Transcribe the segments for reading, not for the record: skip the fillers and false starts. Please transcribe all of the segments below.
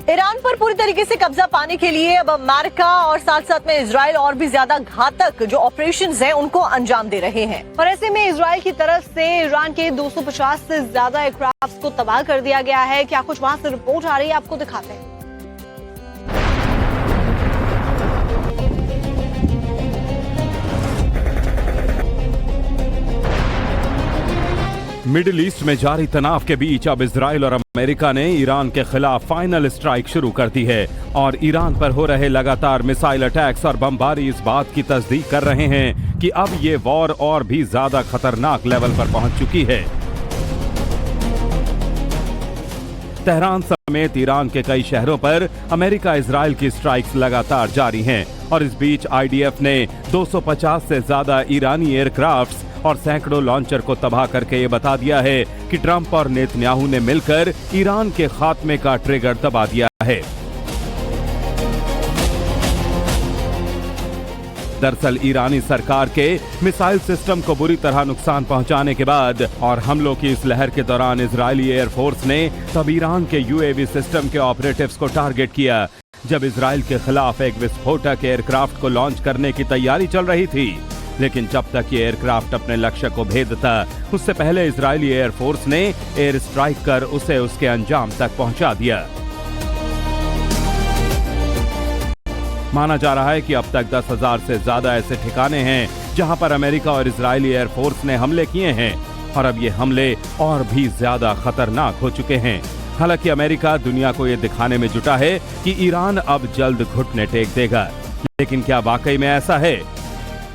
Iran पर पूरी तरीके से कब्जा पाने के लिए अब अमेरिका और साथ साथ में इजराइल और भी ज्यादा घातक जो ऑपरेशंस हैं उनको अंजाम दे रहे हैं। और ऐसे में इजराइल की तरफ से ईरान के 250 से ज्यादा एयरक्राफ्ट को तबाह कर दिया गया है। क्या कुछ वहां से रिपोर्ट आ रही है, आपको दिखाते हैं। मिडिल ईस्ट में जारी तनाव के बीच अब इजराइल और अमेरिका ने ईरान के खिलाफ फाइनल स्ट्राइक शुरू कर दी है और ईरान पर हो रहे लगातार मिसाइल अटैक्स और बमबारी इस बात की तस्दीक कर रहे हैं कि अब ये वॉर और भी ज्यादा खतरनाक लेवल पर पहुंच चुकी है। तेहरान समेत ईरान के कई शहरों पर अमेरिका इजराइल की स्ट्राइक्स लगातार जारी हैं और इस बीच आईडीएफ ने 250 से ज्यादा ईरानी एयरक्राफ्ट्स और सैकड़ों लॉन्चर को तबाह करके ये बता दिया है कि ट्रंप और नेतन्याहू ने मिलकर ईरान के खात्मे का ट्रिगर दबा दिया है। दरअसल ईरानी सरकार के मिसाइल सिस्टम को बुरी तरह नुकसान पहुंचाने के बाद और हमलों की इस लहर के दौरान इजरायली एयरफोर्स ने तब ईरान के यूएवी सिस्टम के ऑपरेटिव्स को टारगेट किया जब इजराइल के खिलाफ एक विस्फोटक एयरक्राफ्ट को लॉन्च करने की तैयारी चल रही थी। लेकिन जब तक ये एयरक्राफ्ट अपने लक्ष्य को भेदता उससे पहले इजरायली एयरफोर्स ने एयर स्ट्राइक कर उसे उसके अंजाम तक पहुंचा दिया। माना जा रहा है कि अब तक 10,000 से ज्यादा ऐसे ठिकाने हैं जहां पर अमेरिका और इजरायली एयरफोर्स ने हमले किए हैं और अब ये हमले और भी ज्यादा खतरनाक हो चुके हैं। हालांकि अमेरिका दुनिया को ये दिखाने में जुटा है कि ईरान अब जल्द घुटने टेक देगा, लेकिन क्या वाकई में ऐसा है?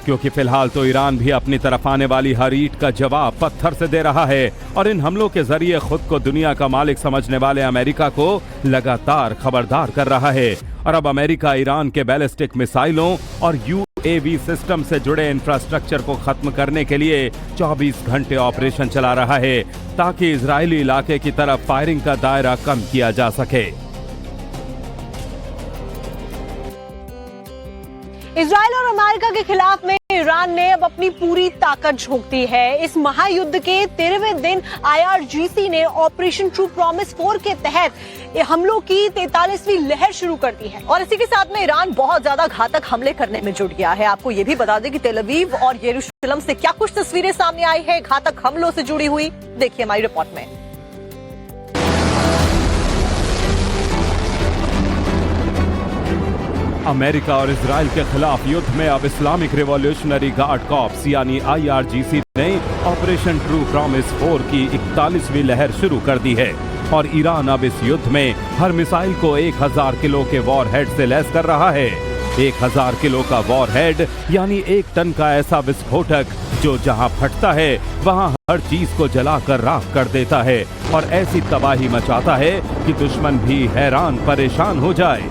क्योंकि फिलहाल तो ईरान भी अपनी तरफ आने वाली हर ईंट का जवाब पत्थर से दे रहा है और इन हमलों के जरिए खुद को दुनिया का मालिक समझने वाले अमेरिका को लगातार खबरदार कर रहा है। और अब अमेरिका ईरान के बैलिस्टिक मिसाइलों और यूएवी सिस्टम से जुड़े इंफ्रास्ट्रक्चर को खत्म करने के लिए 24 घंटे ऑपरेशन चला रहा है ताकि इजरायली इलाके की तरफ फायरिंग का दायरा कम किया जा सके। इजराइल और अमेरिका के खिलाफ में ईरान ने अब अपनी पूरी ताकत झोंक दी है। इस महायुद्ध के 13वें दिन आईआरजीसी ने ऑपरेशन ट्रू प्रॉमिस 4 के तहत हमलों की 43वीं लहर शुरू कर दी है और इसी के साथ में ईरान बहुत ज्यादा घातक हमले करने में जुट गया है। आपको ये भी बता दें कि तेल अवीव और यरूशलेम से क्या कुछ तस्वीरें सामने आई है घातक हमलों से जुड़ी हुई, देखिए हमारी रिपोर्ट में। अमेरिका और इजराइल के खिलाफ युद्ध में अब इस्लामिक रिवॉल्यूशनरी गार्ड कॉर्प्स यानी आईआरजीसी ने ऑपरेशन ट्रू प्रॉमिस 4 की 41वीं लहर शुरू कर दी है और ईरान अब इस युद्ध में हर मिसाइल को 1000 किलो के वॉरहेड से लैस कर रहा है। 1000 किलो का वॉरहेड यानी 1 टन का ऐसा विस्फोटक जो जहां फटता है वहां हर चीज को जलाकर राख कर देता है और ऐसी तबाही मचाता है कि दुश्मन भी हैरान परेशान हो जाए।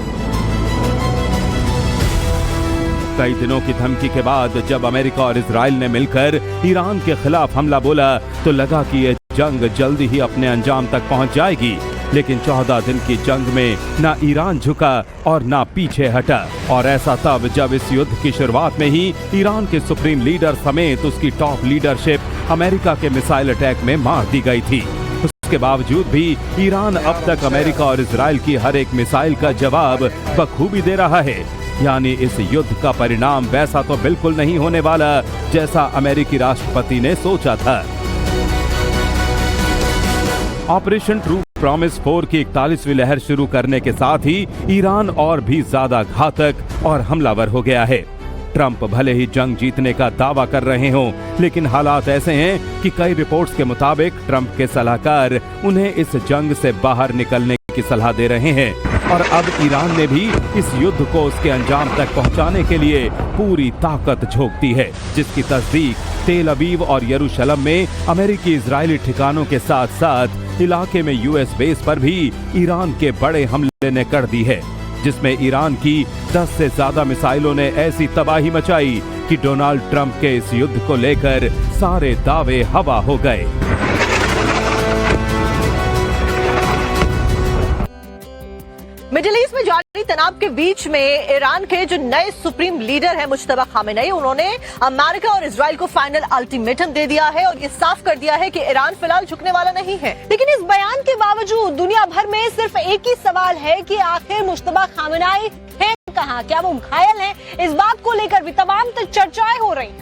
कई दिनों की धमकी के बाद जब अमेरिका और इजराइल ने मिलकर ईरान के खिलाफ हमला बोला तो लगा कि ये जंग जल्दी ही अपने अंजाम तक पहुंच जाएगी, लेकिन 14 दिन की जंग में ना ईरान झुका और ना पीछे हटा और ऐसा तब जब इस युद्ध की शुरुआत में ही ईरान के सुप्रीम लीडर समेत उसकी टॉप लीडरशिप अमेरिका के मिसाइल अटैक में मार दी गई थी। उसके बावजूद भी ईरान अब तक अमेरिका और इजराइल की हर एक मिसाइल का जवाब बखूबी दे रहा है। यानी इस युद्ध का परिणाम वैसा तो बिल्कुल नहीं होने वाला जैसा अमेरिकी राष्ट्रपति ने सोचा था। ऑपरेशन ट्रू प्रॉमिस 4 की 41वीं लहर शुरू करने के साथ ही ईरान और भी ज्यादा घातक और हमलावर हो गया है। ट्रंप भले ही जंग जीतने का दावा कर रहे हों, लेकिन हालात ऐसे हैं कि कई रिपोर्ट्स के मुताबिक ट्रंप के सलाहकार उन्हें इस जंग से बाहर निकलने की सलाह दे रहे हैं और अब ईरान ने भी इस युद्ध को उसके अंजाम तक पहुंचाने के लिए पूरी ताकत झोंक दी है, जिसकी तस्दीक तेल अवीव और यरूशलेम में अमेरिकी इजरायली ठिकानों के साथ साथ इलाके में यूएस बेस पर भी ईरान के बड़े हमले ने कर दी है, जिसमें ईरान की 10 से ज्यादा मिसाइलों ने ऐसी तबाही मचाई कि डोनाल्ड ट्रंप के इस युद्ध को लेकर सारे दावे हवा हो गए। मिडिल ईस्ट में जारी तनाव के बीच में ईरान के जो नए सुप्रीम लीडर है मुश्तबा खामेनेई, उन्होंने अमेरिका और इजराइल को फाइनल अल्टीमेटम दे दिया है और ये साफ कर दिया है कि ईरान फिलहाल झुकने वाला नहीं है। लेकिन इस बयान के बावजूद दुनिया भर में सिर्फ एक ही सवाल है कि आखिर मुश्तबा खामेनेई हैं कहां? क्या वो घायल हैं? इस बात को लेकर भी तमाम चर्चाएं हो रही हैं।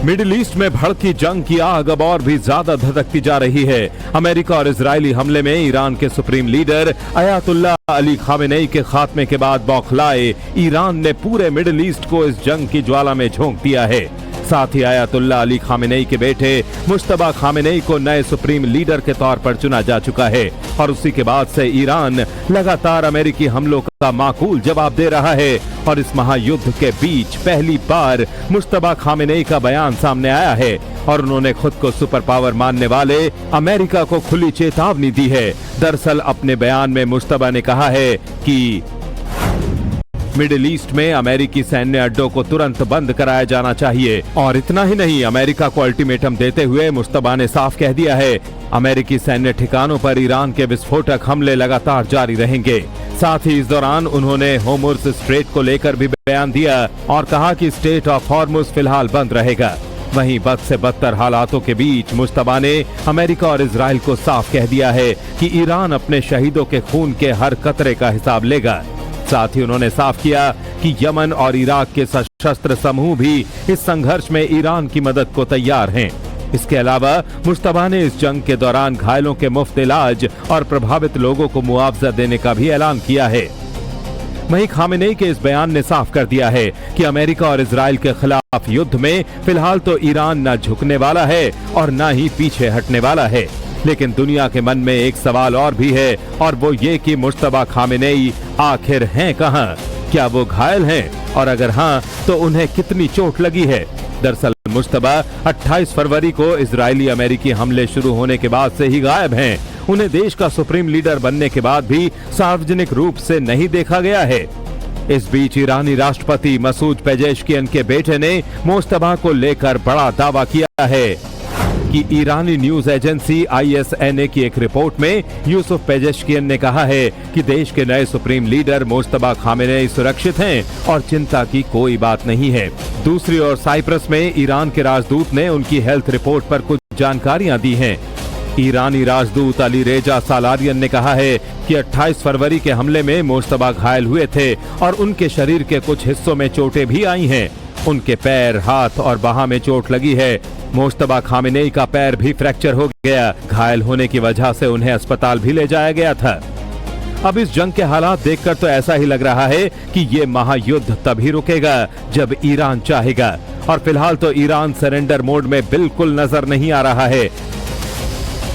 मिडिल ईस्ट में भड़की जंग की आग अब और भी ज्यादा धधकती जा रही है। अमेरिका और इजरायली हमले में ईरान के supreme leader Ayatollah Ali Khamenei के खात्मे के बाद बौखलाए ईरान ने पूरे मिडिल ईस्ट को इस जंग की ज्वाला में झोंक दिया है। साथ ही अयातुल्ला अली खामेनेई के बेटे मुश्तबा खामेनेई को नए सुप्रीम लीडर के तौर पर चुना जा चुका है और उसी के बाद से ईरान लगातार अमेरिकी हमलों का माकूल जवाब दे रहा है। और इस महायुद्ध के बीच पहली बार मुश्तबा खामेनेई का बयान सामने आया है और उन्होंने खुद को सुपर पावर मानने वाले अमेरिका को खुली चेतावनी दी है। दरअसल अपने बयान में मुश्तबा ने कहा है कि मिडिल ईस्ट में अमेरिकी सैन्य अड्डों को तुरंत बंद कराया जाना चाहिए। और इतना ही नहीं, अमेरिका को अल्टीमेटम देते हुए मुश्तबा ने साफ कह दिया है अमेरिकी सैन्य ठिकानों पर ईरान के विस्फोटक हमले लगातार जारी रहेंगे। साथ ही इस दौरान उन्होंने होर्मुज़ स्ट्रेट को लेकर भी बयान दिया और कहा कि स्टेट ऑफ होर्मुज़ फिलहाल बंद रहेगा। वहीं बद से बदतर हालातों के बीच मुश्तबा ने अमेरिका और इजराइल को साफ कह दिया है कि ईरान अपने शहीदों के खून के हर कतरे का हिसाब लेगा। साथ ही उन्होंने साफ किया कि यमन और इराक के सशस्त्र समूह भी इस संघर्ष में ईरान की मदद को तैयार हैं। इसके अलावा मुश्तबा ने इस जंग के दौरान घायलों के मुफ्त इलाज और प्रभावित लोगों को मुआवजा देने का भी ऐलान किया है। वहीं खामेनेई के इस बयान ने साफ कर दिया है कि अमेरिका और इजराइल के खिलाफ युद्ध में फिलहाल तो ईरान न झुकने वाला है और न ही पीछे हटने वाला है। लेकिन दुनिया के मन में एक सवाल और भी है और वो ये कि मुश्तबा खामेनेई आखिर हैं कहां? क्या वो घायल हैं? और अगर हाँ तो उन्हें कितनी चोट लगी है? दरअसल मुश्तबा 28 फरवरी को इजरायली अमेरिकी हमले शुरू होने के बाद से ही गायब हैं। उन्हें देश का सुप्रीम लीडर बनने के बाद भी सार्वजनिक रूप से नहीं देखा गया है। इस बीच ईरानी राष्ट्रपति मसूद पेजेश्कियन के बेटे ने मुश्तबा को लेकर बड़ा दावा किया है कि ईरानी न्यूज एजेंसी ISNA की एक रिपोर्ट में यूसुफ पेजेश्कियन ने कहा है कि देश के नए सुप्रीम लीडर मुश्तबा खामेनेई सुरक्षित हैं और चिंता की कोई बात नहीं है। दूसरी ओर साइप्रस में ईरान के राजदूत ने उनकी हेल्थ रिपोर्ट पर कुछ जानकारियां दी हैं। ईरानी राजदूत अली रेजा सालारियन ने कहा है कि 28 फरवरी के हमले में मुश्तबा घायल हुए थे और उनके शरीर के कुछ हिस्सों में चोटें भी आई हैं। उनके पैर, हाथ और बाह में चोट लगी है। मुश्तबा खामेनेई का पैर भी फ्रैक्चर हो गया। घायल होने की वजह से उन्हें अस्पताल भी ले जाया गया था। अब इस जंग के हालात देखकर तो ऐसा ही लग रहा है कि ये महायुद्ध तभी रुकेगा जब ईरान चाहेगा। और फिलहाल तो ईरान सरेंडर मोड में बिल्कुल नजर नहीं आ रहा है।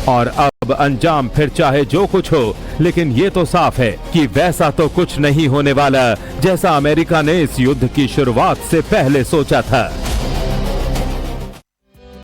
और अब अंजाम फिर चाहे जो कुछ हो, लेकिन ये तो साफ है कि वैसा तो कुछ नहीं होने वाला जैसा अमेरिका ने इस युद्ध की शुरुआत से पहले सोचा था।